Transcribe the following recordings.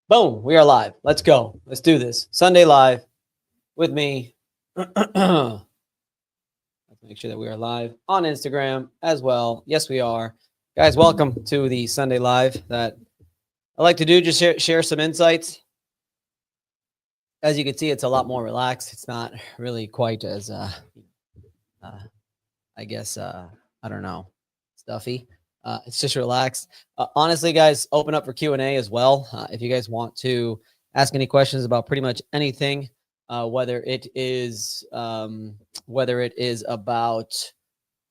Boom, we are live. Let's go. Let's do this. Sunday live with me. Let's make sure that we are live on Instagram as well. Yes, we are. Guys, welcome to the Sunday live that I like to do. Just share some insights. As you can see, it's a lot more relaxed. It's not really quite as, I guess, I don't know, stuffy. It's just relaxed. Honestly, guys, open up for Q&A as well. If you guys want to ask any questions about pretty much anything, whether it is about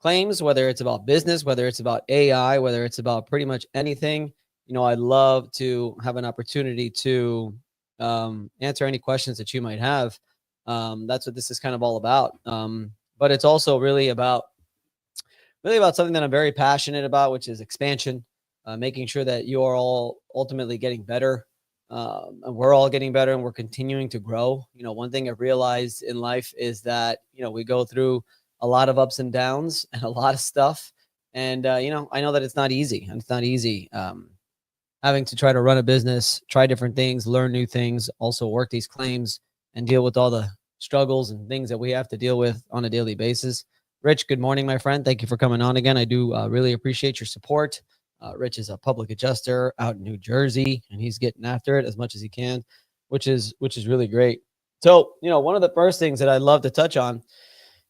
claims, whether it's about business, whether it's about AI, whether it's about pretty much anything, I'd love to have an opportunity to answer any questions that you might have. That's what this is kind of all about. But it's also really about something that I'm very passionate about, which is expansion, making sure that you are all ultimately getting better. And we're all getting better and we're continuing to grow. One thing I've realized in life is that, we go through a lot of ups and downs and a lot of stuff. And, I know that it's not easy. And it's not easy having to try to run a business, try different things, learn new things, also work these claims and deal with all the struggles and things that we have to deal with on a daily basis. Rich, good morning, my friend. Thank you for coming on again. I do really appreciate your support. Rich is a public adjuster out in New Jersey, and he's getting after it as much as he can, which is really great. So, one of the first things that I'd love to touch on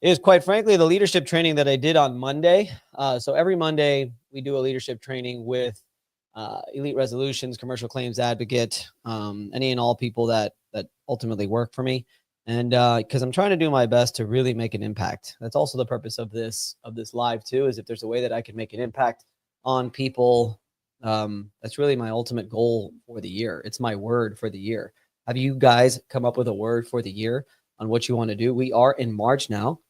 is, quite frankly, the leadership training that I did on Monday. So every Monday, we do a leadership training with Elite Resolutions, Commercial Claims Advocate, any and all people that ultimately work for me. And because I'm trying to do my best to really make an impact. That's also the purpose of this live too, is if there's a way that I can make an impact on people, that's really my ultimate goal for the year. It's my word for the year. Have you guys come up with a word for the year on what you want to do? We are in March now.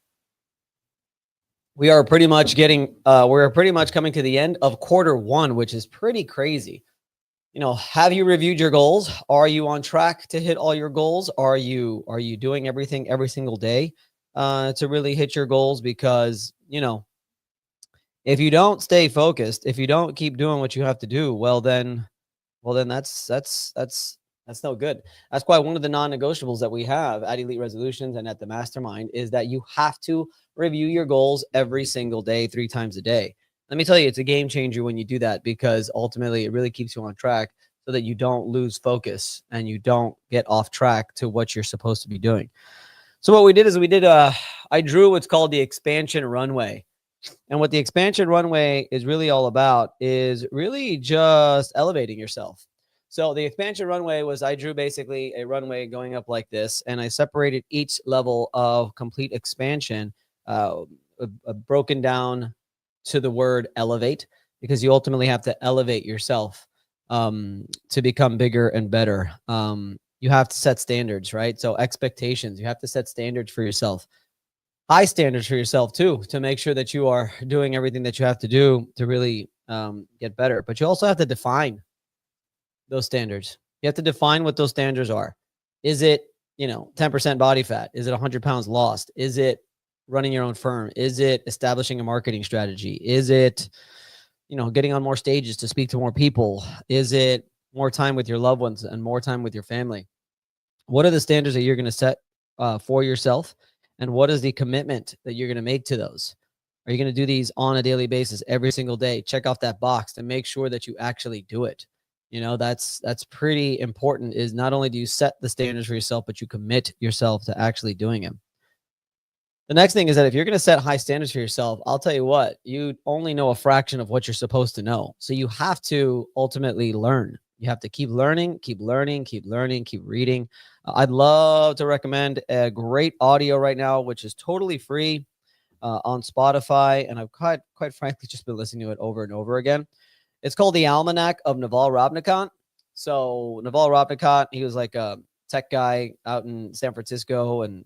We are pretty much we're pretty much coming to the end of quarter one, which is pretty crazy. Have you reviewed your goals? Are you on track to hit all your goals? Are you doing everything every single day to really hit your goals? Because, if you don't stay focused, if you don't keep doing what you have to do, well then that's no good. That's why one of the non-negotiables that we have at Elite Resolutions and at the Mastermind is that you have to review your goals every single day, 3 times a day. Let me tell you, it's a game changer when you do that, because ultimately it really keeps you on track so that you don't lose focus and you don't get off track to what you're supposed to be doing. So what we did is I drew what's called the expansion runway. And what the expansion runway is really all about is really just elevating yourself. So the expansion runway was, I drew basically a runway going up like this, and I separated each level of complete expansion, broken down to the word elevate, because you ultimately have to elevate yourself to become bigger and better. You have to set standards, right? So expectations, you have to set standards for yourself, high standards for yourself too, to make sure that you are doing everything that you have to do to really get better. But you also have to define those standards. You have to define what those standards are. Is it, 10% body fat? Is it 100 pounds lost? Is it running your own firm? Is it establishing a marketing strategy? Is it, getting on more stages to speak to more people? Is it more time with your loved ones and more time with your family? What are the standards that you're going to set for yourself? And what is the commitment that you're going to make to those? Are you going to do these on a daily basis every single day? Check off that box to make sure that you actually do it. That's pretty important, is not only do you set the standards for yourself, but you commit yourself to actually doing them. The next thing is that if you're going to set high standards for yourself, I'll tell you what, you only know a fraction of what you're supposed to know. So you have to ultimately learn. You have to keep learning, keep reading. I'd love to recommend a great audio right now, which is totally free on Spotify. And I've quite frankly just been listening to it over and over again. It's called The Almanac of Naval Ravikant. So Naval Ravikant, he was like a tech guy out in San Francisco, and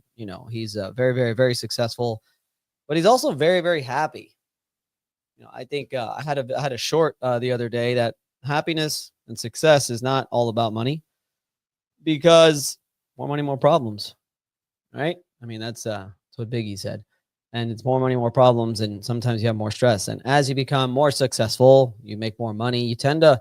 he's very, very, very successful, but he's also very, very happy. I think I had a short the other day that happiness and success is not all about money, because more money, more problems, right? I mean, that's what Biggie said. And it's more money, more problems, and sometimes you have more stress. And as you become more successful, you make more money, you tend to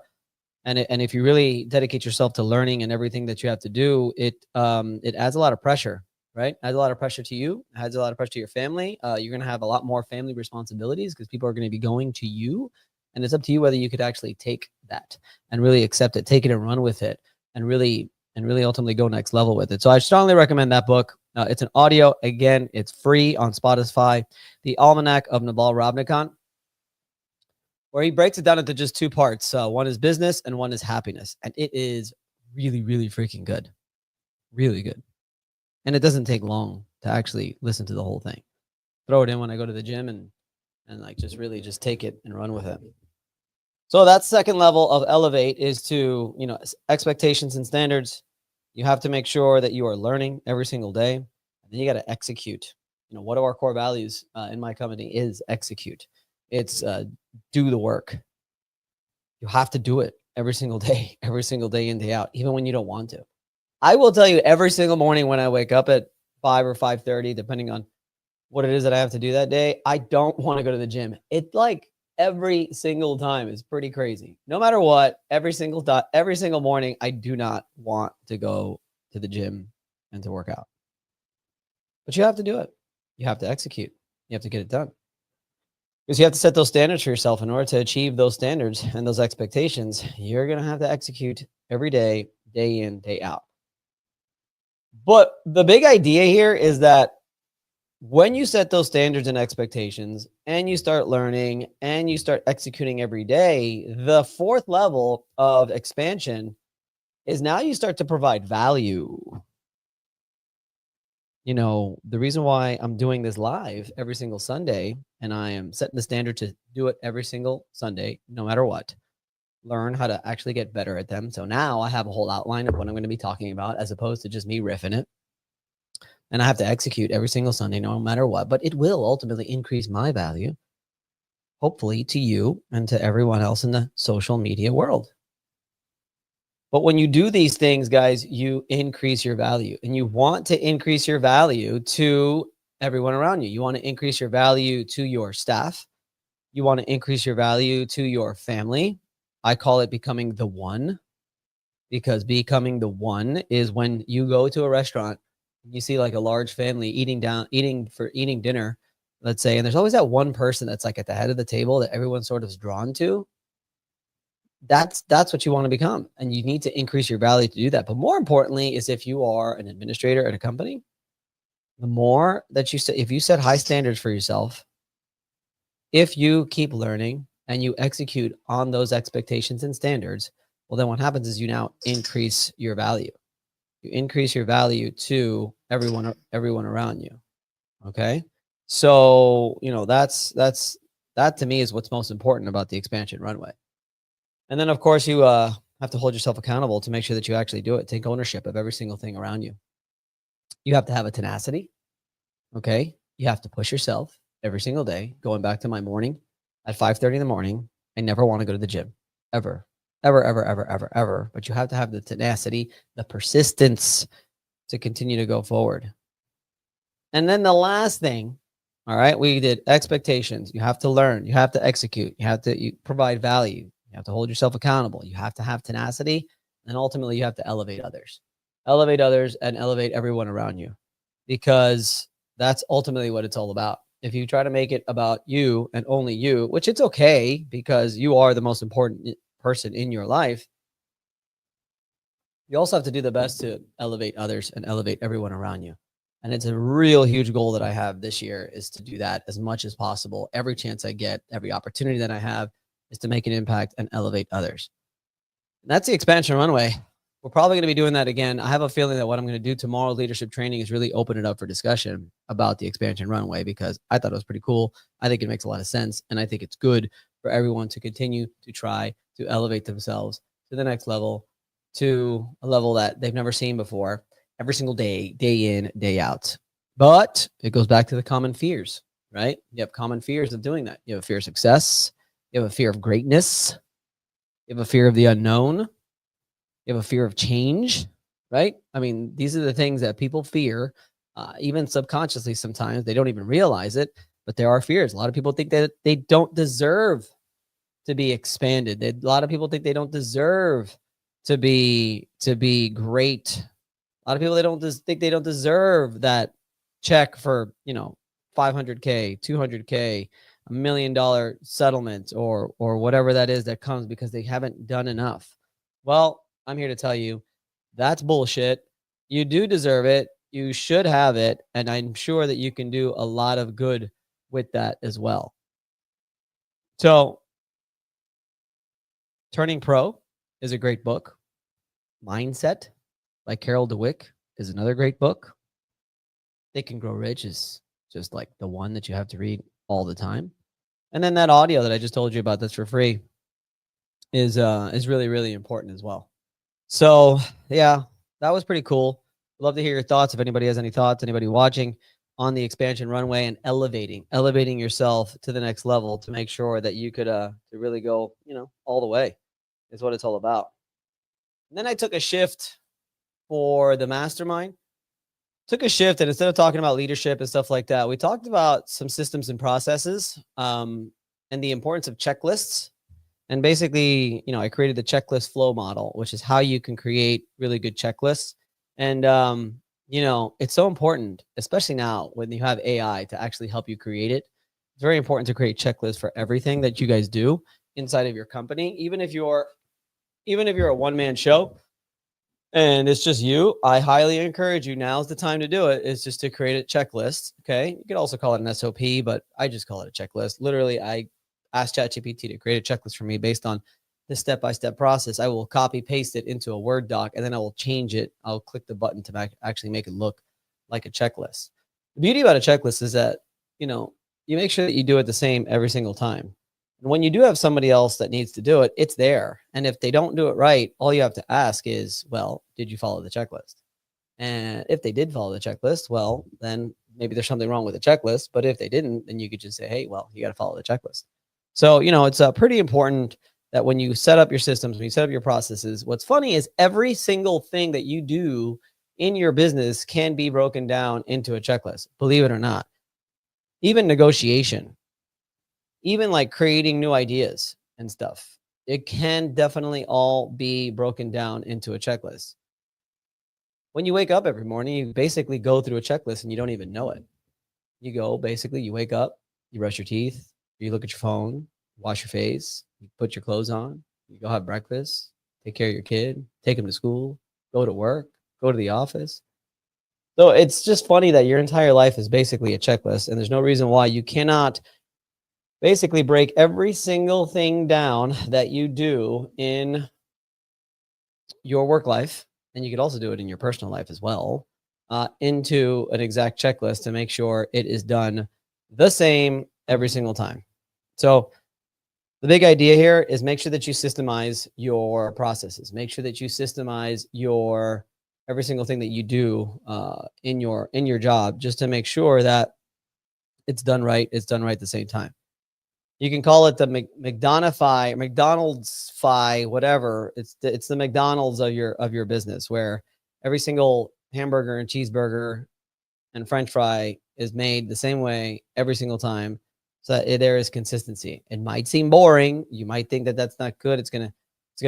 And if you really dedicate yourself to learning and everything that you have to do, it adds a lot of pressure, right? Adds a lot of pressure to you, adds a lot of pressure to your family. You're going to have a lot more family responsibilities because people are going to be going to you, and it's up to you whether you could actually take that and really accept it, take it and run with it, and really ultimately go next level with it. So I strongly recommend that book. It's an audio. Again, it's free on Spotify. The Almanac of Naval Ravikant, where he breaks it down into just two parts. One is business and one is happiness. And it is really, really freaking good. Really good. And it doesn't take long to actually listen to the whole thing. Throw it in when I go to the gym and like just really just take it and run with it. So that second level of elevate is to, expectations and standards. You have to make sure that you are learning every single day. And then you got to execute. One of our core values in my company is execute. It's do the work. You have to do it every single day in, day out, even when you don't want to. I will tell you every single morning when I wake up at 5 or 5:30, depending on what it is that I have to do that day, I don't want to go to the gym. It's like every single time is pretty crazy. No matter what, every single morning, I do not want to go to the gym and to work out. But you have to do it. You have to execute. You have to get it done. Because you have to set those standards for yourself. In order to achieve those standards and those expectations, you're going to have to execute every day, day in, day out. But the big idea here is that when you set those standards and expectations and you start learning and you start executing every day, the fourth level of expansion is now you start to provide value. The reason why I'm doing this live every single Sunday, and I am setting the standard to do it every single Sunday, no matter what, learn how to actually get better at them. So now I have a whole outline of what I'm going to be talking about, as opposed to just me riffing it. And I have to execute every single Sunday, no matter what, but it will ultimately increase my value, hopefully to you and to everyone else in the social media world. But when you do these things, guys, you increase your value, and you want to increase your value to everyone around you. You want to increase your value to your staff. You want to increase your value to your family. I call it becoming the one, because becoming the one is when you go to a restaurant, you see like a large family eating dinner, let's say, and there's always that one person that's like at the head of the table that everyone sort of is drawn to. That's what you want to become, and you need to increase your value to do that. But more importantly is, if you are an administrator at a company, the more that if you set high standards for yourself, if you keep learning and you execute on those expectations and standards, well, then what happens is you now increase your value. You increase your value to everyone around you. Okay. So, that to me is what's most important about the expansion runway. And then, of course, you have to hold yourself accountable to make sure that you actually do it. Take ownership of every single thing around you. You have to have a tenacity. Okay. You have to push yourself every single day. Going back to my morning at 5:30 in the morning, I never want to go to the gym ever. But you have to have the tenacity, the persistence to continue to go forward. And then the last thing, all right, we did expectations. You have to learn. You have to execute. You have to provide value. You have to hold yourself accountable. You have to have tenacity. And ultimately, you have to elevate others. Elevate others and elevate everyone around you, because that's ultimately what it's all about. If you try to make it about you and only you, which it's okay, because you are the most important person in your life, you also have to do the best to elevate others and elevate everyone around you. And it's a real huge goal that I have this year, is to do that as much as possible. Every chance I get, every opportunity that I have, is to make an impact and elevate others. And that's the expansion runway. We're probably going to be doing that again. I have a feeling that what I'm going to do tomorrow, leadership training, is really open it up for discussion about the expansion runway, because I thought it was pretty cool. I think it makes a lot of sense. And I think it's good for everyone to continue to try to elevate themselves to the next level, to a level that they've never seen before, every single day, day in, day out. But it goes back to the common fears, right? You have common fears of doing that. You have a fear of success. You have a fear of greatness. You have a fear of the unknown. You have a fear of change, right? I mean, these are the things that people fear, even subconsciously sometimes. They don't even realize it, but there are fears. A lot of people think that they don't deserve to be expanded. A lot of people think they don't deserve to be great. A lot of people think they don't deserve that check for 500K, 200K, $1 million settlement, or whatever that is that comes because they haven't done enough. Well, I'm here to tell you that's bullshit. You do deserve it. You should have it, and I'm sure that you can do a lot of good with that as well. So, Turning Pro is a great book. Mindset by Carol Dweck is another great book. Think and Grow Rich is just like the one that you have to read all the time. And then that audio that I just told you about that's for free is really, really important as well. So yeah, that was pretty cool. Love to hear your thoughts. If anybody has any thoughts, anybody watching on the expansion runway and elevating yourself to the next level to make sure that you could to really go, all the way is what it's all about. And then I took a shift for the mastermind. And instead of talking about leadership and stuff like that, we talked about some systems and processes, and the importance of checklists. And basically, I created the checklist flow model, which is how you can create really good checklists. And, it's so important, especially now when you have AI to actually help you create it. It's very important to create checklists for everything that you guys do inside of your company. Even if you're a one-man show and it's just you, I highly encourage you. Now's the time to do it. Is just to create a checklist. Okay. You could also call it an SOP, but I just call it a checklist. Literally, I asked ChatGPT to create a checklist for me based on the step-by-step process. I will copy paste it into a Word doc, and then I will change it. I'll click the button to actually make it look like a checklist. The beauty about a checklist is that, you make sure that you do it the same every single time. And when you do have somebody else that needs to do it, it's there. And if they don't do it right, all you have to ask is, well, did you follow the checklist? And if they did follow the checklist, well, then maybe there's something wrong with the checklist. But if they didn't, then you could just say, hey, well, you got to follow the checklist. So, it's pretty important that when you set up your systems, when you set up your processes, what's funny is every single thing that you do in your business can be broken down into a checklist, believe it or not. Even negotiation, even like creating new ideas and stuff, it can definitely all be broken down into a checklist. When you wake up every morning, you basically go through a checklist and you don't even know it. You wake up, you brush your teeth, you look at your phone, wash your face, you put your clothes on, you go have breakfast, take care of your kid, take him to school, go to work, go to the office. So it's just funny that your entire life is basically a checklist, and there's no reason why you cannot basically break every single thing down that you do in your work life, and you could also do it in your personal life as well, into an exact checklist to make sure it is done the same every single time. So the big idea here is make sure that you systemize your processes. Make sure that you systemize your every single thing that you do in your job, just to make sure that it's done right. It's done right at the same time. You can call it the McDonald's-fy, whatever. It's the McDonald's of your business, where every single hamburger and cheeseburger and French fry is made the same way every single time, so that there is consistency. It might seem boring. You might think that that's not good. It's gonna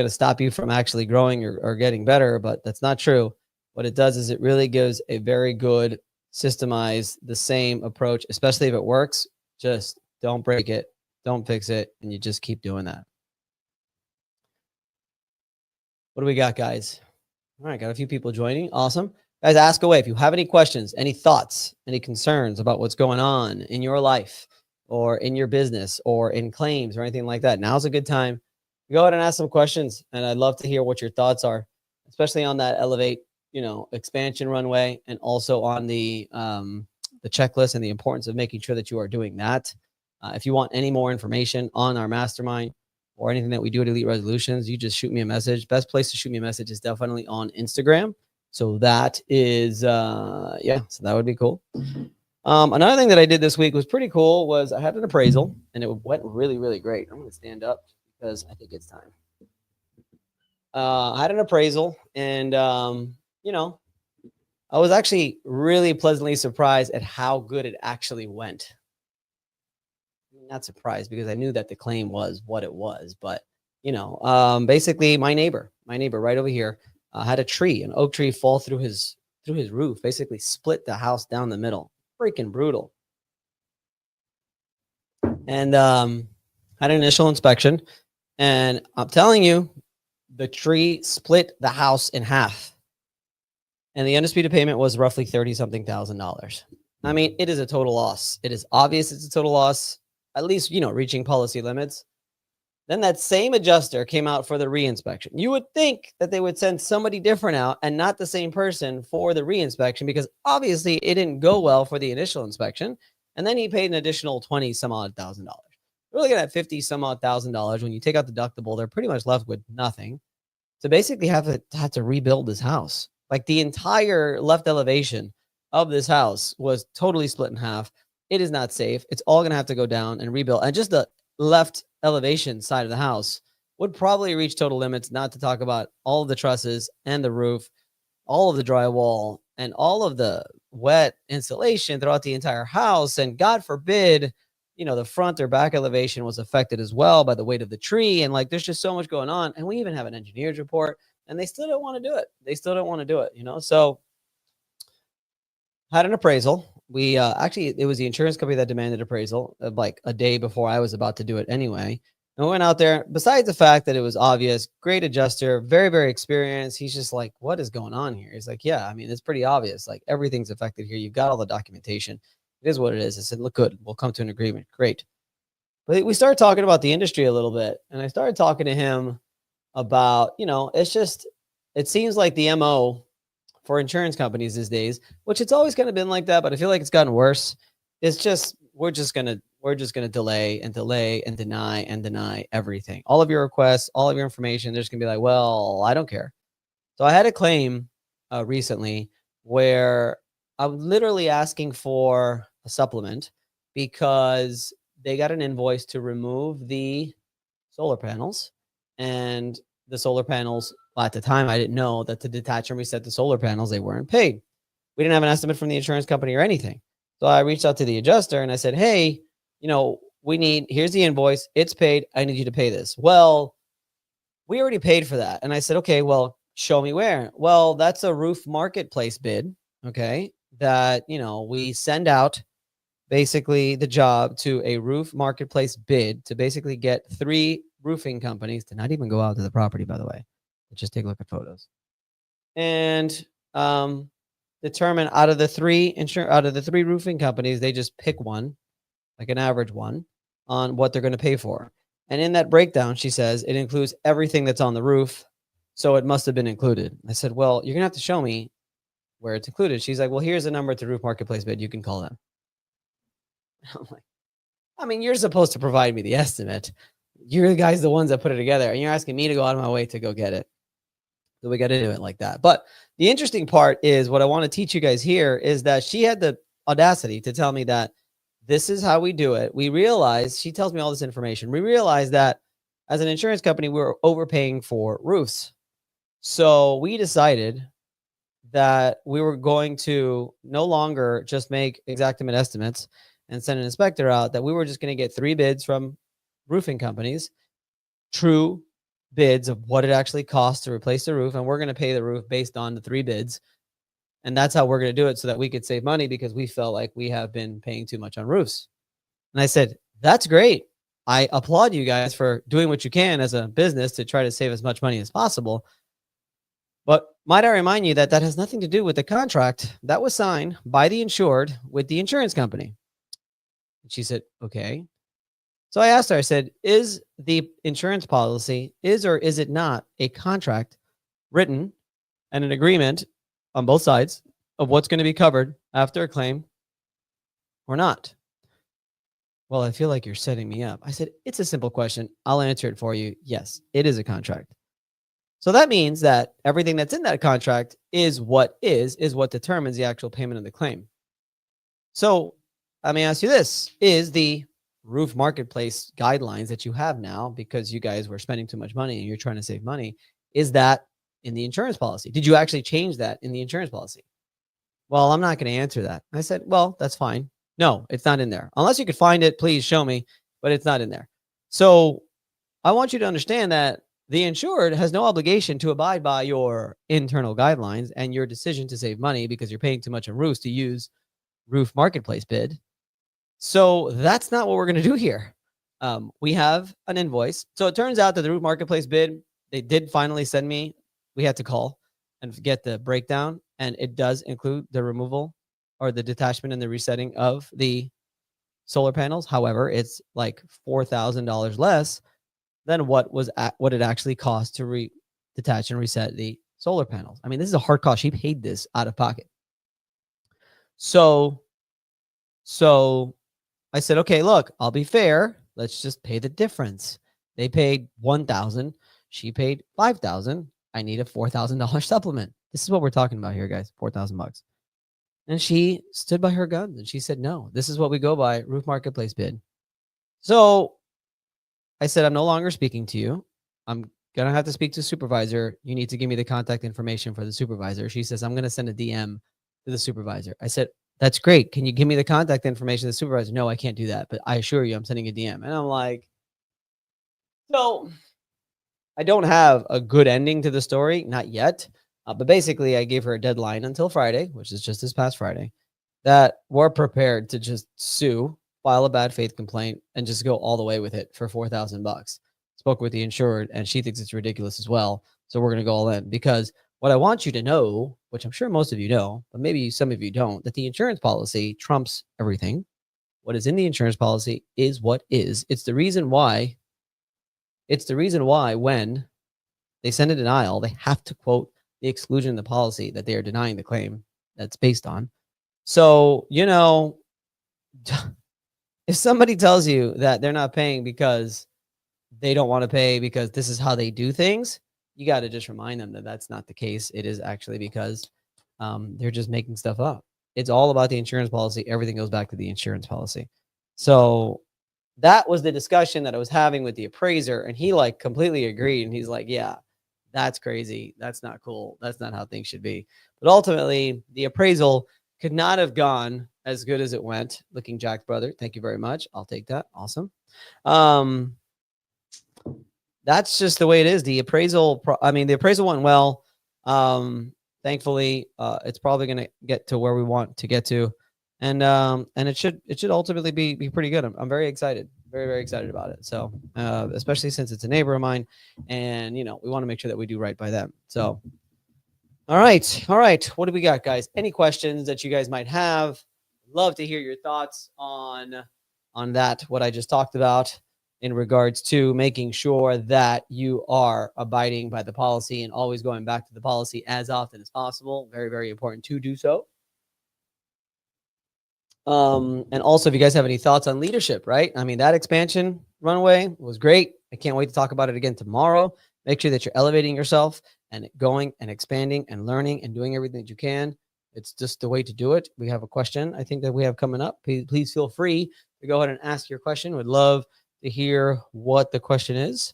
stop you from actually growing or getting better, but that's not true. What it does is it really gives a very good systemized, the same approach, especially if it works. Just don't break it. Don't fix it, and you just keep doing that. What do we got, guys? All right, got a few people joining. Awesome. Guys, ask away. If you have any questions, any thoughts, any concerns about what's going on in your life or in your business or in claims or anything like that, now's a good time. Go ahead and ask some questions, and I'd love to hear what your thoughts are, especially on that Elevate, expansion runway, and also on the checklist and the importance of making sure that you are doing that. If you want any more information on our mastermind or anything that we do at Elite Resolutions, you just shoot me a message. Best place to shoot me a message is definitely on Instagram. So that is, so that would be cool. Another thing that I did this week was pretty cool was I had an appraisal, and it went really, really great. I'm going to stand up because I think it's time. I had an appraisal, and, I was actually really pleasantly surprised at how good it actually went. not surprised because I knew that the claim was what it was. But, basically my neighbor right over here had an oak tree fall through his roof, basically split the house down the middle. Freaking brutal. And had an initial inspection. And I'm telling you, the tree split the house in half. And the undisputed payment was roughly $30-something thousand. I mean, it is a total loss. It is obvious it's a total loss, at least, reaching policy limits. Then that same adjuster came out for the reinspection. You would think that they would send somebody different out and not the same person for the reinspection, because obviously it didn't go well for the initial inspection. And then he paid an additional $20-some-odd thousand. We're looking at $50-some-odd thousand. When you take out the deductible, they're pretty much left with nothing. To basically have to rebuild this house. Like the entire left elevation of this house was totally split in half. It is not safe. It's all going to have to go down and rebuild. And just the left elevation side of the house would probably reach total limits, not to talk about all of the trusses and the roof, all of the drywall, and all of the wet insulation throughout the entire house. And God forbid, the front or back elevation was affected as well by the weight of the tree. And like, there's just so much going on. And we even have an engineer's report, and they still don't want to do it. So had an appraisal. We actually, it was the insurance company that demanded appraisal like a day before I was about to do it anyway. And we went out there. Besides the fact that it was obvious, great adjuster, very, very experienced. He's just like, what is going on here? He's like, yeah, I mean, it's pretty obvious. Like, everything's affected here. You've got all the documentation. It is what it is. I said, look, good. We'll come to an agreement. Great. But we started talking about the industry a little bit. And I started talking to him about, it seems like the MO for insurance companies these days, which it's always kind of been like that, but I feel like it's gotten worse. It's just, we're just going to delay and deny everything. All of your requests, all of your information. They're just going to be like, well, I don't care. So I had a claim recently where I'm literally asking for a supplement because they got an invoice to remove the solar panels, and the solar panels, well, at the time, I didn't know that to detach and reset the solar panels, they weren't paid. We didn't have an estimate from the insurance company or anything. So I reached out to the adjuster and I said, hey, here's the invoice. It's paid. I need you to pay this. Well, we already paid for that. And I said, okay, well, show me where. Well, that's a roof marketplace bid. Okay. That, we send out basically the job to a roof marketplace bid to basically get 3 roofing companies to not even go out to the property, by the way, but just take a look at photos and determine out of the 3 roofing companies, they just pick one, like an average one, on what they're going to pay for. And in that breakdown, she says it includes everything that's on the roof, so it must have been included. I said, well, you're gonna have to show me where it's included. She's like, well, here's the number to roof marketplace bid. You can call them. I'm like, I mean, you're supposed to provide me the estimate. You're the guys, the ones that put it together, and you're asking me to go out of my way to go get it. So we got to do it like that. But the interesting part is what I want to teach you guys here is that she had the audacity to tell me that this is how we do it. We realized, she tells me all this information. We realized that as an insurance company, we were overpaying for roofs. So we decided that we were going to no longer just make exactimate estimates and send an inspector out, that we were just going to get 3 bids from roofing companies, true bids of what it actually costs to replace the roof. And we're going to pay the roof based on the 3 bids. And that's how we're going to do it, so that we could save money, because we felt like we have been paying too much on roofs. And I said, that's great. I applaud you guys for doing what you can as a business to try to save as much money as possible. But might I remind you that that has nothing to do with the contract that was signed by the insured with the insurance company. And she said, okay. So I asked her, I said, is the insurance policy, is or is it not a contract written and an agreement on both sides of what's going to be covered after a claim or not? Well, I feel like you're setting me up. I said, it's a simple question. I'll answer it for you. Yes, it is a contract. So that means that everything that's in that contract is what determines the actual payment of the claim. So let me ask you this. Is the roof marketplace guidelines that you have now, because you guys were spending too much money and you're trying to save money, is that in the insurance policy? Did you actually change that in the insurance policy? Well, I'm not going to answer that. I said, well, that's fine. No, it's not in there. Unless you could find it, please show me. but it's not in there. So I want you to understand that the insured has no obligation to abide by your internal guidelines and your decision to save money because you're paying too much on roofs to use roof marketplace bid. So that's not what we're going to do here. We have an invoice. So it turns out that the roof marketplace bid, they did finally send me, we had to call and get the breakdown. And it does include the removal or the detachment and the resetting of the solar panels. However, it's like $4,000 less than what it actually cost to detach and reset the solar panels. I mean, this is a hard cost. She paid this out of pocket. So I said, okay, look, I'll be fair. Let's just pay the difference. They paid $1,000. She paid $5,000. I need a $4,000 supplement. This is what we're talking about here, guys. $4,000. And she stood by her guns and she said, no, this is what we go by, roof marketplace bid. So I said, I'm no longer speaking to you. I'm going to have to speak to the supervisor. You need to give me the contact information for the supervisor. She says, I'm going to send a DM to the supervisor. I said, that's great. Can you give me the contact information of the supervisor? No, I can't do that. But I assure you, I'm sending a DM. And I'm like, so I don't have a good ending to the story. Not yet. But basically, I gave her a deadline until Friday, which is just this past Friday, that we're prepared to just sue, file a bad faith complaint, and just go all the way with it for $4,000. Spoke with the insured, and she thinks it's ridiculous as well. So we're going to go all in, because what I want you to know, which I'm sure most of you know, but maybe some of you don't, that the insurance policy trumps everything. What is in the insurance policy is what is. It's the reason why when they send a denial, they have to quote the exclusion in the policy that they are denying the claim that's based on. So, if somebody tells you that they're not paying because they don't want to pay because this is how they do things, you got to just remind them that that's not the case. It is actually because they're just making stuff up. It's all about the insurance policy. Everything goes back to the insurance policy. So that was the discussion that I was having with the appraiser, and he like completely agreed. And he's like, yeah, that's crazy. That's not cool. That's not how things should be. But ultimately, the appraisal could not have gone as good as it went. Looking Jack's brother. Thank you very much. I'll take that. Awesome. That's just the way it is. The appraisal went well. Thankfully, it's probably going to get to where we want to get to. And it should ultimately be pretty good. I'm very excited, very, very excited about it. So, especially since it's a neighbor of mine, and we want to make sure that we do right by them. So, all right. What do we got, guys? Any questions that you guys might have? Love to hear your thoughts on that, what I just talked about in regards to making sure that you are abiding by the policy and always going back to the policy as often as possible. Very, very important to do so. And also, if you guys have any thoughts on leadership, right? I mean, that expansion runway was great. I can't wait to talk about it again tomorrow. Make sure that you're elevating yourself and going and expanding and learning and doing everything that you can. It's just the way to do it. We have a question I think that we have coming up. Please feel free to go ahead and ask your question. Would love to hear what the question is.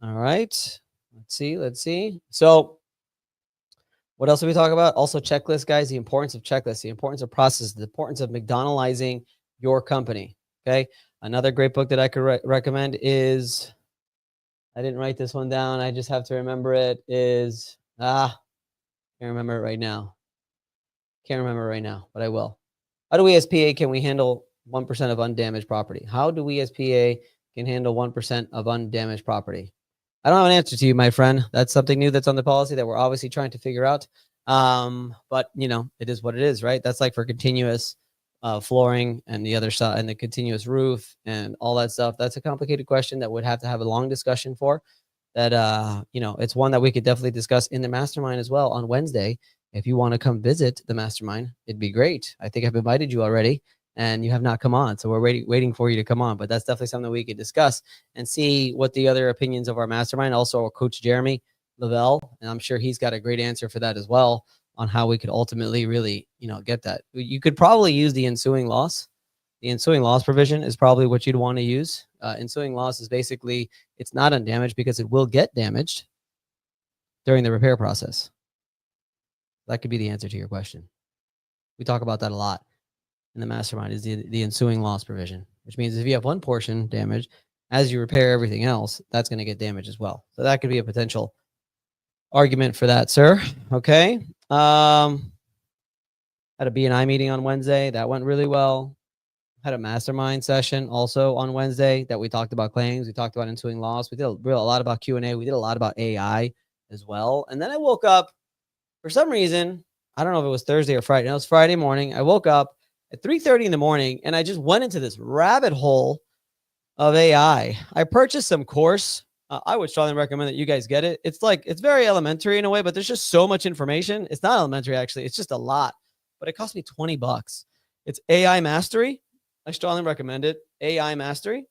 All right. Let's see. So what else did we talk about? Also checklists, guys, the importance of checklists, the importance of process, the importance of McDonaldizing your company. Okay. Another great book that I could recommend is, I didn't write this one down. I just have to remember it, is, can't remember it right now. But I will. How do we as PA, can we handle 1% of undamaged property? How do we as PA can handle 1% of undamaged property? I don't have an answer to you, my friend. That's something new that's on the policy that we're obviously trying to figure out. But it is what it is, right? That's like for continuous flooring and the other side and the continuous roof and all that stuff. That's a complicated question that would have to have a long discussion for. That it's one that we could definitely discuss in the mastermind as well on Wednesday. If you want to come visit the mastermind, it'd be great. I think I've invited you already, and you have not come on. So we're waiting for you to come on. But that's definitely something we could discuss and see what the other opinions of our mastermind. Also, our coach Jeremy Lavelle, and I'm sure he's got a great answer for that as well on how we could ultimately really, get that. You could probably use the ensuing loss. The ensuing loss provision is probably what you'd want to use. Ensuing loss is basically, it's not undamaged because it will get damaged during the repair process. That could be the answer to your question. We talk about that a lot in the mastermind, is the ensuing loss provision. which means if you have one portion damaged, as you repair everything else, that's going to get damaged as well. So that could be a potential argument for that, sir. Okay. Had a BNI meeting on Wednesday. That went really well. Had a mastermind session also on Wednesday that we talked about claims. We talked about ensuing loss. We did a lot about Q&A. We did a lot about AI as well. And then I woke up for some reason. I don't know if it was Thursday or Friday. No, it was Friday morning. I woke up at 3:30 in the morning and I just went into this rabbit hole of AI. I purchased some course. I would strongly recommend that you guys get it. It's very elementary in a way, but there's just so much information. It's not elementary, actually. It's just a lot, but it cost me $20. It's AI Mastery. I strongly recommend it. AI Mastery.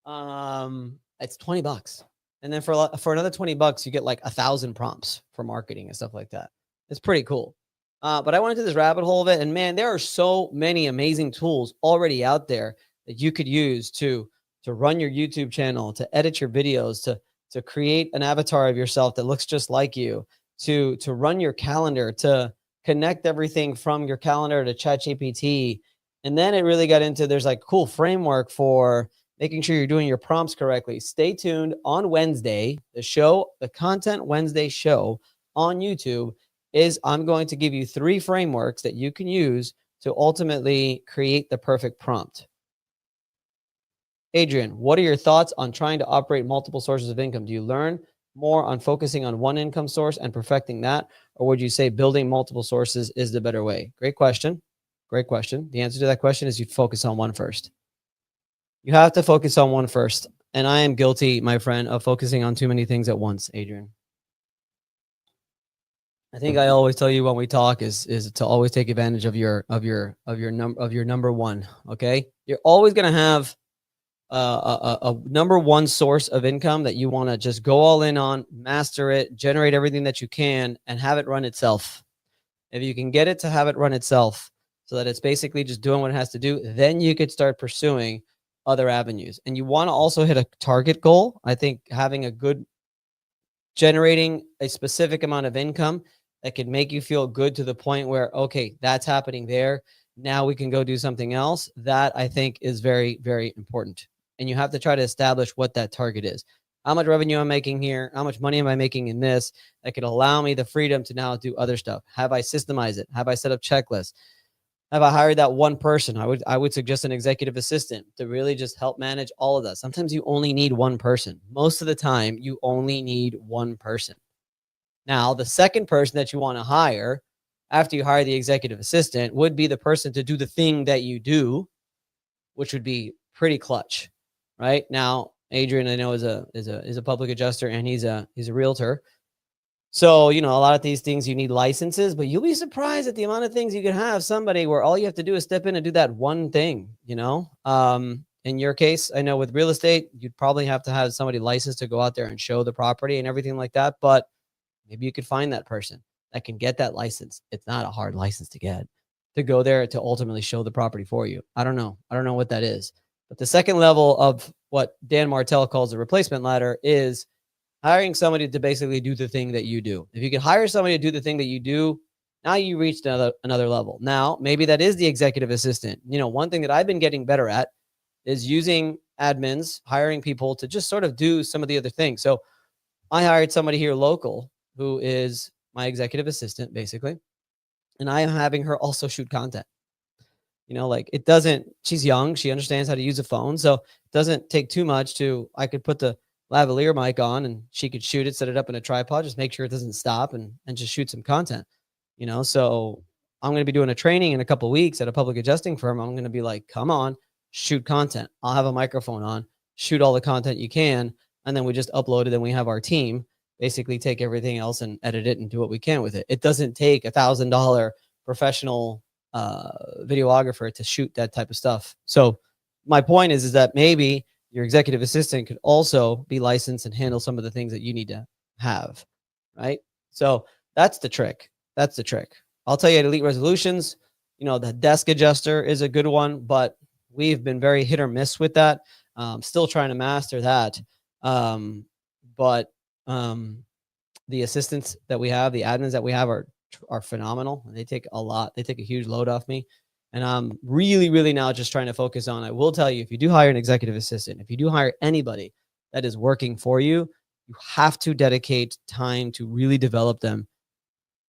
It's $20. And then for another $20, you get like 1,000 prompts for marketing and stuff like that. It's pretty cool. But I went into this rabbit hole of it, and man, there are so many amazing tools already out there that you could use to run your YouTube channel, to edit your videos, to create an avatar of yourself that looks just like you, to run your calendar, to connect everything from your calendar to ChatGPT. And then it really got into, there's like cool framework for making sure you're doing your prompts correctly. Stay tuned on Wednesday. The Content Wednesday show on YouTube is I'm going to give you 3 frameworks that you can use to ultimately create the perfect prompt. Adrian, what are your thoughts on trying to operate multiple sources of income? Do you learn more on focusing on one income source and perfecting that? Or would you say building multiple sources is the better way? Great question. Great question. The answer to that question is you focus on one first. You have to focus on one first. And I am guilty, my friend, of focusing on too many things at once, Adrian. I think I always tell you when we talk is to always take advantage of your number one. Okay. You're always going to have a number one source of income that you want to just go all in on, master it, generate everything that you can, and have it run itself. If you can get it to have it run itself so that it's basically just doing what it has to do, then you could start pursuing other avenues. And you want to also hit a target goal. I think having a good, generating a specific amount of income that could make you feel good to the point where, okay, that's happening there. Now we can go do something else. That I think is very, very important. And you have to try to establish what that target is. How much revenue I'm making here? How much money am I making in this? That could allow me the freedom to now do other stuff. Have I systemized it? Have I set up checklists? Have I hired that one person? I would suggest an executive assistant to really just help manage all of that. Sometimes you only need one person. Most of the time, you only need one person. Now, the second person that you want to hire after you hire the executive assistant would be the person to do the thing that you do, which would be pretty clutch, right? Now, Adrian, I know is a public adjuster and he's a realtor. So, a lot of these things you need licenses, but you'll be surprised at the amount of things you can have somebody where all you have to do is step in and do that one thing, In your case, I know with real estate, you'd probably have to have somebody licensed to go out there and show the property and everything like that. But maybe you could find that person that can get that license. It's not a hard license to get, to go there to ultimately show the property for you. I don't know what that is. But the second level of what Dan Martell calls the replacement ladder is hiring somebody to basically do the thing that you do. If you can hire somebody to do the thing that you do, now you reached another level. Now, maybe that is the executive assistant. One thing that I've been getting better at is using admins, hiring people to just sort of do some of the other things. So I hired somebody here local who is my executive assistant, basically. And I am having her also shoot content. She's young. She understands how to use a phone. So it doesn't take too much I could put the lavalier mic on and she could shoot it, set it up in a tripod, just make sure it doesn't stop and just shoot some content, So I'm going to be doing a training in a couple of weeks at a public adjusting firm. I'm going to be like, come on, shoot content. I'll have a microphone on, shoot all the content you can. And then we just upload it and we have our team basically take everything else and edit it and do what we can with it. It doesn't take $1,000 professional videographer to shoot that type of stuff. So my point is that maybe your executive assistant could also be licensed and handle some of the things that you need to have, right? So that's the trick. I'll tell you at Elite Resolutions, the desk adjuster is a good one, but we've been very hit or miss with that. Still trying to master that. But the assistants that we have, the admins that we have are phenomenal. They take a lot. They take a huge load off me. And I'm really, really now just trying to focus on, I will tell you, if you do hire an executive assistant, if you do hire anybody that is working for you, you have to dedicate time to really develop them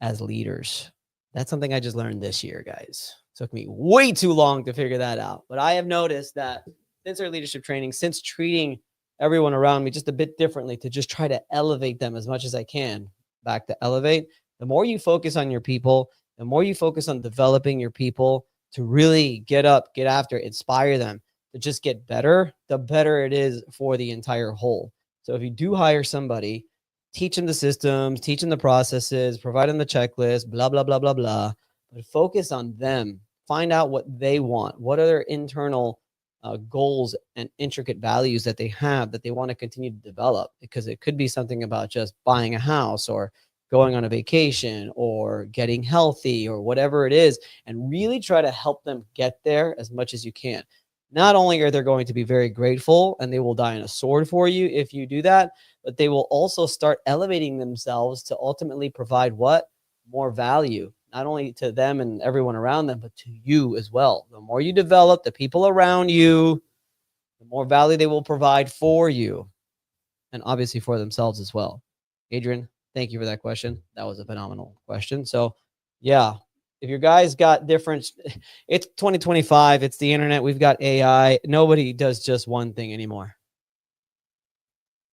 as leaders. That's something I just learned this year, guys. It took me way too long to figure that out. But I have noticed that since our leadership training, since treating everyone around me just a bit differently to just try to elevate them as much as I can, back to elevate, the more you focus on your people, the more you focus on developing your people to really get up, get after, inspire them to just get better, the better it is for the entire whole. So if you do hire somebody, teach them the systems, teach them the processes, provide them the checklist, blah, blah, blah, blah, blah, but focus on them. Find out what they want. What are their internal goals and intricate values that they have that they want to continue to develop? Because it could be something about just buying a house or going on a vacation or getting healthy or whatever it is, and really try to help them get there as much as you can. Not only are they going to be very grateful and they will die on a sword for you if you do that, but they will also start elevating themselves to ultimately provide what? More value, not only to them and everyone around them, but to you as well. The more you develop the people around you, the more value they will provide for you and obviously for themselves as well. Adrian, thank you for that question. That was a phenomenal question. So yeah, if your guys got different, it's 2025, it's the internet, we've got AI. Nobody does just one thing anymore.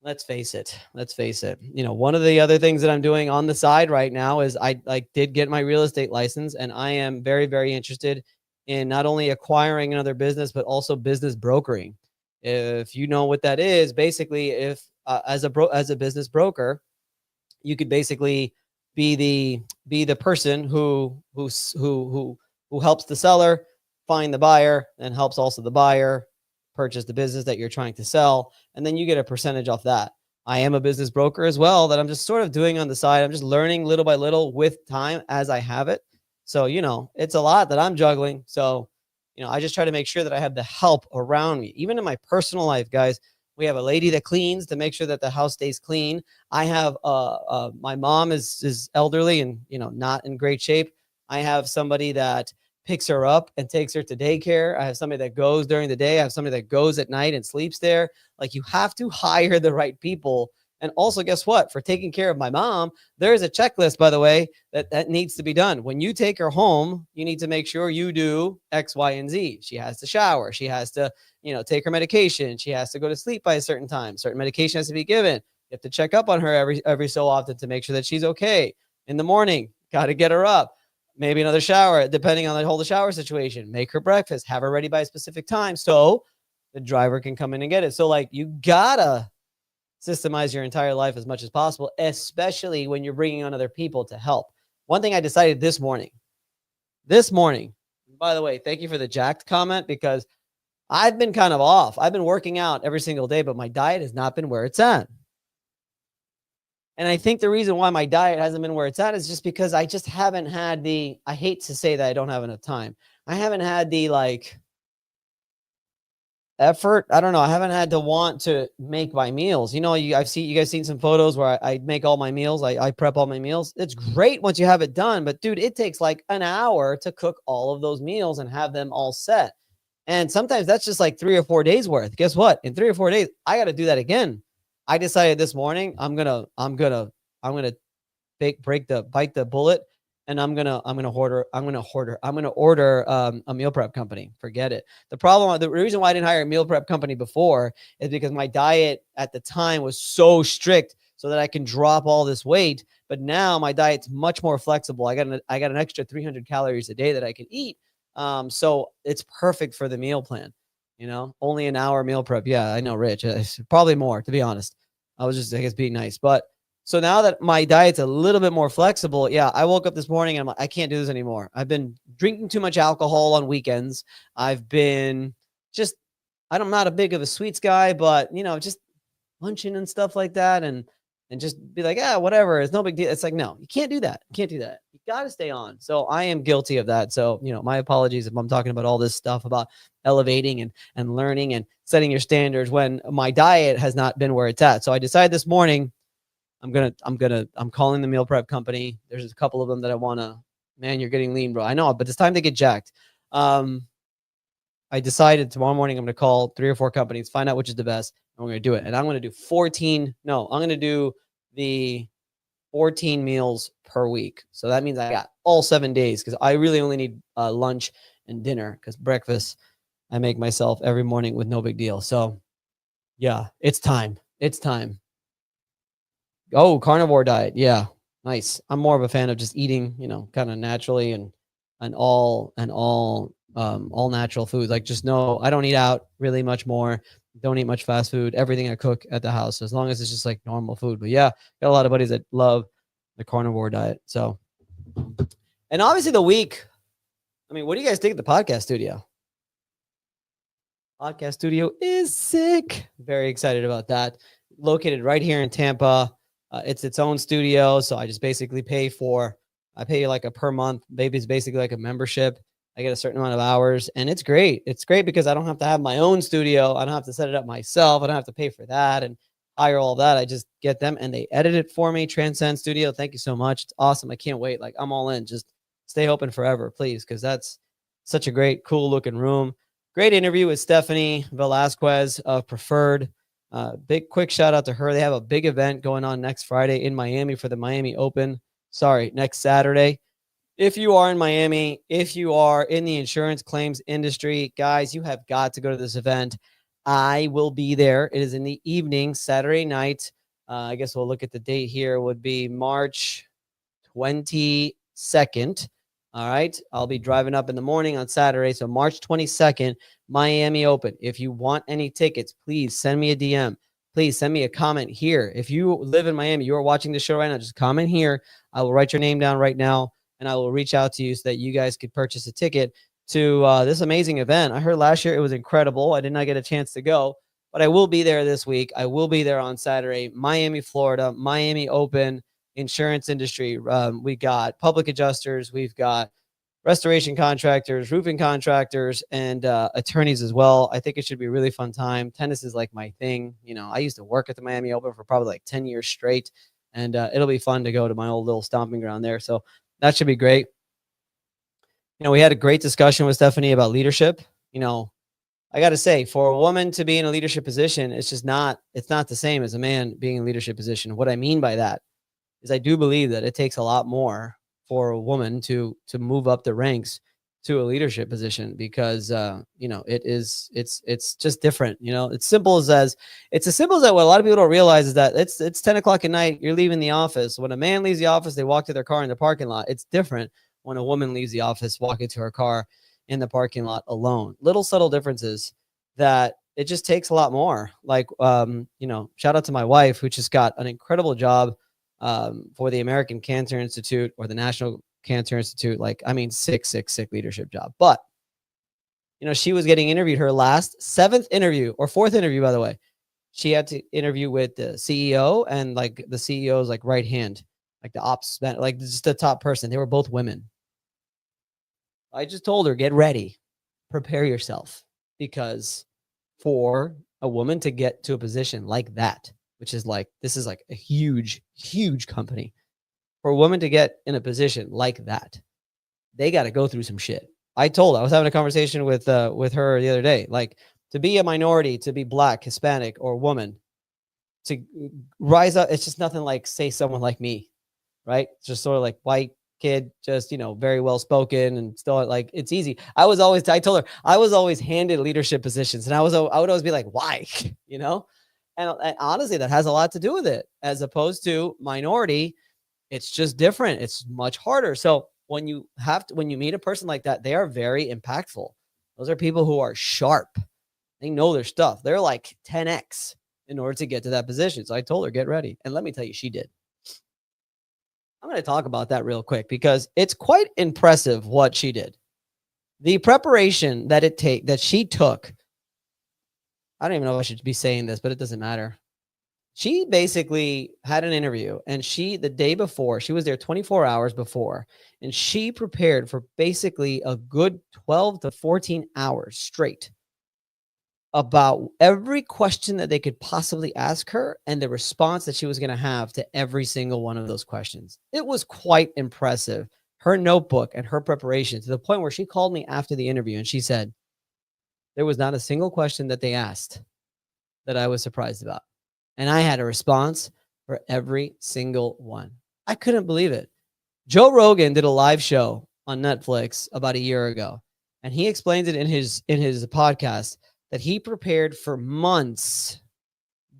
Let's face it. Let's face it. You know, one of the other things that I'm doing on the side right now is I did get my real estate license, and I am very, very interested in not only acquiring another business, but also business brokering. If you know what that is, basically, if as a business broker, you could basically be the person who helps the seller find the buyer and helps also the buyer purchase the business that you're trying to sell, and then you get a percentage off that. I am a business broker as well that I'm just sort of doing on the side. I'm just learning little by little with time as I have it. So, you know, it's a lot that I'm juggling. So, you know, I just try to make sure that I have the help around me. Even in my personal life, guys, we have a lady that cleans to make sure that the house stays clean. I have my mom is elderly and, you know, not in great shape. I have somebody that picks her up and takes her to daycare. I have somebody that goes during the day. I have somebody that goes at night and sleeps there. Like, you have to hire the right people. And also, guess what? For taking care of my mom, there's a checklist, by the way, that needs to be done. When you take her home, you need to make sure you do X, Y, and Z. She has to shower. She has to, you know, take her medication. She has to go to sleep by a certain time. Certain medication has to be given. You have to check up on her every so often to make sure that she's okay. In the morning, got to get her up. Maybe another shower, depending on the whole shower situation. Make her breakfast, have her ready by a specific time so the driver can come in and get it. So, like, you gotta systemize your entire life as much as possible, especially when you're bringing on other people to help. One thing I decided this morning, by the way, thank you for the jacked comment, because I've been kind of off. I've been working out every single day, but my diet has not been where it's at. And I think the reason why my diet hasn't been where it's at is just because I just haven't had I hate to say that I don't have enough time. I haven't had the effort. I don't know. I haven't had to want to make my meals. You know, you guys seen some photos where I make all my meals. I prep all my meals. It's great once you have it done, but dude, it takes like an hour to cook all of those meals and have them all set. And sometimes that's just like 3 or 4 days worth. Guess what? In 3 or 4 days, I got to do that again. I decided this morning I'm gonna bite the bullet, and I'm gonna order a meal prep company. Forget it. The reason why I didn't hire a meal prep company before is because my diet at the time was so strict so that I can drop all this weight. But now my diet's much more flexible. I got an extra 300 calories a day that I can eat. So it's perfect for the meal plan. You know, only an hour meal prep. Yeah, I know, Rich. It's probably more, to be honest. I was just, I guess, being nice. But so now that my diet's a little bit more flexible, yeah, I woke up this morning and I'm like, I can't do this anymore. I've been drinking too much alcohol on weekends. I've been just, I'm not a big of a sweets guy, but, you know, just lunching and stuff like that. And just be like, whatever. It's no big deal. It's like, no, you can't do that. You can't do that. You got to stay on. So I am guilty of that. So, you know, my apologies if I'm talking about all this stuff about elevating and learning and setting your standards when my diet has not been where it's at. So I decided this morning, I'm calling the meal prep company. There's a couple of them that I want to, man, you're getting lean, bro. I know, but it's time to get jacked. Um, I decided tomorrow morning I'm going to call 3 or 4 companies, find out which is the best, and we're going to do it. And I'm going to do 14. No, I'm going to do the 14 meals per week. So that means I got all 7 days because I really only need lunch and dinner because breakfast I make myself every morning with no big deal. So yeah, it's time. It's time. Oh, carnivore diet. Yeah. Nice. I'm more of a fan of just eating, kind of naturally and all natural foods. Like just no, I don't eat out really much more. Don't eat much fast food. Everything I cook at the house, as long as it's just like normal food. But yeah, got a lot of buddies that love the carnivore diet. So, and obviously the week. I mean, what do you guys think of the podcast studio? Podcast studio is sick. Very excited about that. Located right here in Tampa. It's its own studio. So I just basically I pay like a per month. Maybe it's basically like a membership. I get a certain amount of hours and it's great. It's great because I don't have to have my own studio. I don't have to set it up myself. I don't have to pay for that and hire all that. I just get them and they edit it for me. Transcend Studio. Thank you so much. It's awesome. I can't wait. Like I'm all in. Just stay open forever, please. Cause that's such a great, cool looking room. Great interview with Stephanie Velasquez of Preferred. Big quick shout out to her. They have a big event going on next Friday in Miami for the Miami Open. Sorry, next Saturday. If you are in Miami, if you are in the insurance claims industry, guys, you have got to go to this event. I will be there. It is in the evening, Saturday night. I guess we'll look at the date here. Would be March 22nd. All right. I'll be driving up in the morning on Saturday. So March 22nd, Miami Open. If you want any tickets, please send me a DM. Please send me a comment here. If you live in Miami, you are watching the show right now, just comment here. I will write your name down right now and I will reach out to you so that you guys could purchase a ticket to this amazing event. I heard last year it was incredible. I did not get a chance to go, but I will be there this week. I will be there on Saturday, Miami, Florida, Miami Open. Insurance industry. We got public adjusters, we've got restoration contractors, roofing contractors, and attorneys as well. I think it should be a really fun time. Tennis is like my thing. I used to work at the Miami Open for probably like 10 years straight, and it'll be fun to go to my old little stomping ground there. So that should be great. We had a great discussion with Stephanie about leadership. I got to say, for a woman to be in a leadership position, it's not the same as a man being in a leadership position. What I mean by that is I do believe that it takes a lot more for a woman to move up the ranks to a leadership position because it's just different. It's simple as that. What a lot of people don't realize is that it's 10 o'clock at night. You're leaving the office. When a man leaves the office, they walk to their car in the parking lot. It's different when a woman leaves the office, walking to her car in the parking lot alone. Little subtle differences that it just takes a lot more. Like shout out to my wife who just got an incredible job for the American Cancer Institute or the National Cancer Institute. Sick leadership job. But, she was getting interviewed her last 7th interview or 4th interview, by the way. She had to interview with the CEO and like the CEO's like right hand, like the ops, like just the top person. They were both women. I just told her, get ready, prepare yourself, because for a woman to get to a position like that, which is like, this is like a huge, huge company. For a woman to get in a position like that, they got to go through some shit. I was having a conversation with her the other day, like to be a minority, to be Black, Hispanic, or woman, to rise up. It's just nothing like, say, someone like me, right? It's just sort of like white kid, just, very well spoken and still like, it's easy. I told her I was always handed leadership positions and I would always be like, why, And honestly, that has a lot to do with it. As opposed to minority, it's just different. It's much harder. So when you meet a person like that, they are very impactful. Those are people who are sharp. They know their stuff. They're like 10x in order to get to that position. So I told her, get ready. And let me tell you, she did. I'm going to talk about that real quick because it's quite impressive what she did. The preparation that she took. I don't even know if I should be saying this, but it doesn't matter. She basically had an interview and the day before, she was there 24 hours before, and she prepared for basically a good 12 to 14 hours straight about every question that they could possibly ask her and the response that she was going to have to every single one of those questions. It was quite impressive. her notebook and her preparation to the point where she called me after the interview and she said, there was not a single question that they asked that I was surprised about. And I had a response for every single one. I couldn't believe it. Joe Rogan did a live show on Netflix about a year ago, and he explained it in his podcast that he prepared for months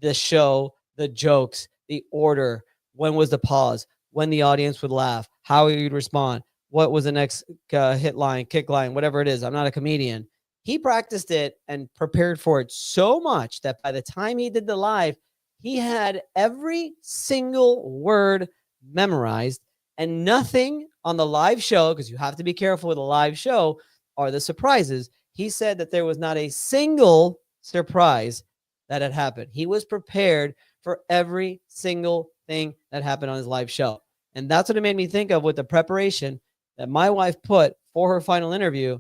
the show, the jokes, the order, when was the pause, when the audience would laugh, how he would respond, what was the next hit line, kick line, whatever it is. I'm not a comedian. He practiced it and prepared for it so much that by the time he did the live, he had every single word memorized, and nothing on the live show, because you have to be careful with a live show, are the surprises. He said that there was not a single surprise that had happened. He was prepared for every single thing that happened on his live show. And that's what it made me think of with the preparation that my wife put for her final interview.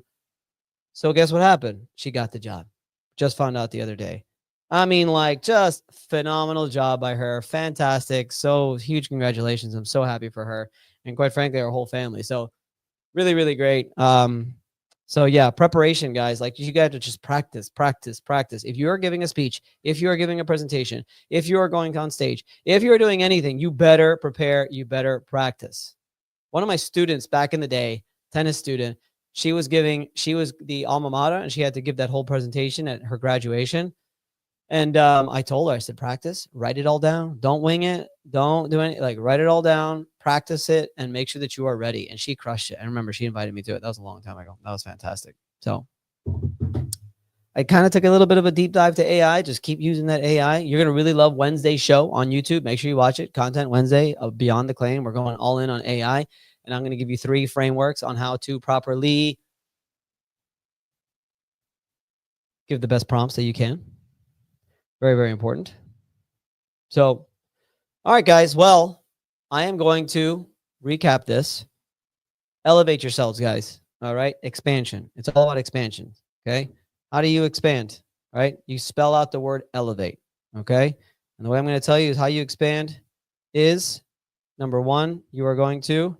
So guess what happened? She got the job. Just found out the other day. I mean, like, just phenomenal job by her. Fantastic. So huge congratulations. I'm so happy for her. And quite frankly, our whole family. So really, really great. So yeah, preparation, guys. Like, you got to just practice. If you are giving a speech, if you are giving a presentation, if you are going on stage, if you are doing anything, you better prepare, you better practice. One of my students back in the day, tennis student, she was the alma mater, and she had to give that whole presentation at her graduation. And I told her, I said, practice, write it all down. Don't wing it. Don't do anything. Like, write it all down, practice it, and make sure that you are ready. And she crushed it. I remember she invited me to it. That was a long time ago. That was fantastic. So I kind of took a little bit of a deep dive to AI. Just keep using that AI. You're going to really love Wednesday's show on YouTube. Make sure you watch it. Content Wednesday of Beyond the Claim. We're going all in on AI. And I'm going to give you 3 frameworks on how to properly give the best prompts that you can. Very, very important. So, all right, guys. Well, I am going to recap this. Elevate yourselves, guys. All right. Expansion. It's all about expansion. Okay. How do you expand? All right. You spell out the word elevate. Okay. And the way I'm going to tell you is how you expand is, number 1, you are going to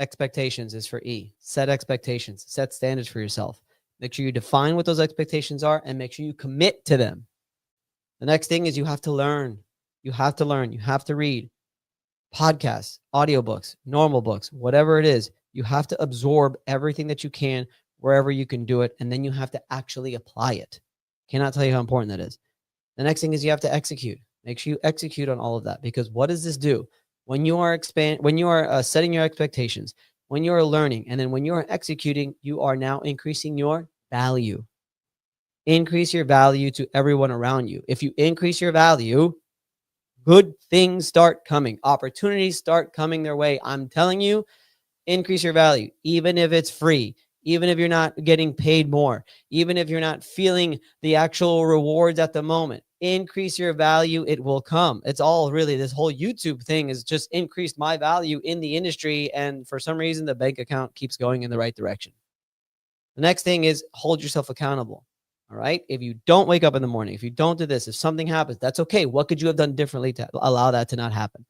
expectations is for E. Set expectations. Set standards for yourself. Make sure you define what those expectations are and make sure you commit to them. The next thing is you have to learn. You have to learn. You have to read podcasts, audiobooks, normal books, whatever it is. You have to absorb everything that you can wherever you can do it. And then you have to actually apply it. Cannot tell you how important that is. The next thing is you have to execute. Make sure you execute on all of that, because what does this do? When you are setting your expectations, when you are learning, and then when you are executing, you are now increasing your value. Increase your value to everyone around you. If you increase your value, good things start coming. Opportunities start coming their way. I'm telling you, increase your value, even if it's free, even if you're not getting paid more, even if you're not feeling the actual rewards at the moment. Increase your value. It will come. It's all really, this whole YouTube thing has just increased my value in the industry. And for some reason, the bank account keeps going in the right direction. The next thing is hold yourself accountable. All right. If you don't wake up in the morning, if you don't do this, if something happens, that's okay. What could you have done differently to allow that to not happen?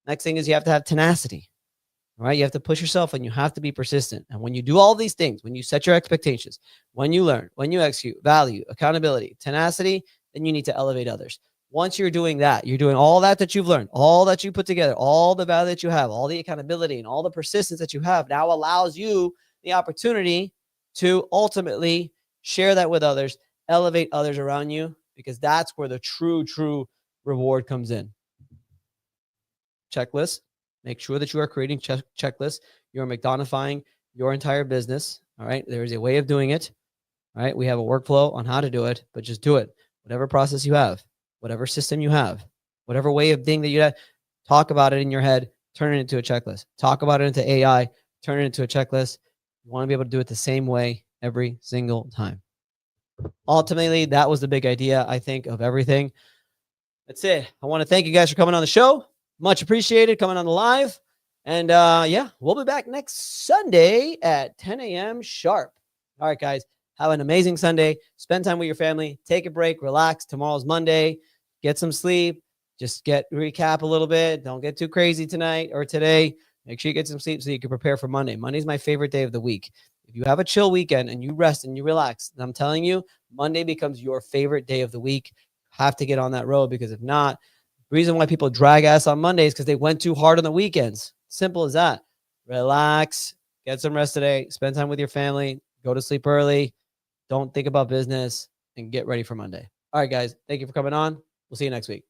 Next thing is you have to have tenacity. All right. You have to push yourself and you have to be persistent. And when you do all these things, when you set your expectations, when you learn, when you execute, value, accountability, tenacity, then you need to elevate others. Once you're doing that, you're doing all that you've learned, all that you put together, all the value that you have, all the accountability and all the persistence that you have now allows you the opportunity to ultimately share that with others, elevate others around you, because that's where the true reward comes in. Checklist. Make sure that you are creating checklists. You're McDonifying your entire business. All right. There is a way of doing it. All right. We have a workflow on how to do it, but just do it. Whatever process you have, whatever system you have, whatever way of thing that you have, talk about it in your head, turn it into a checklist. Talk about it into AI, turn it into a checklist. You want to be able to do it the same way every single time. Ultimately, that was the big idea, I think, of everything. That's it. I want to thank you guys for coming on the show. Much appreciated coming on the live. And yeah, we'll be back next Sunday at 10 a.m. sharp. All right, guys. Have an amazing Sunday. Spend time with your family. Take a break. Relax. Tomorrow's Monday. Get some sleep. Just recap a little bit. Don't get too crazy tonight or today. Make sure you get some sleep so you can prepare for Monday. Monday's my favorite day of the week. If you have a chill weekend and you rest and you relax, I'm telling you, Monday becomes your favorite day of the week. Have to get on that road, because if not, the reason why people drag ass on Mondays is because they went too hard on the weekends. Simple as that. Relax, get some rest today, spend time with your family, go to sleep early, don't think about business, and get ready for Monday. All right, guys, thank you for coming on. We'll see you next week.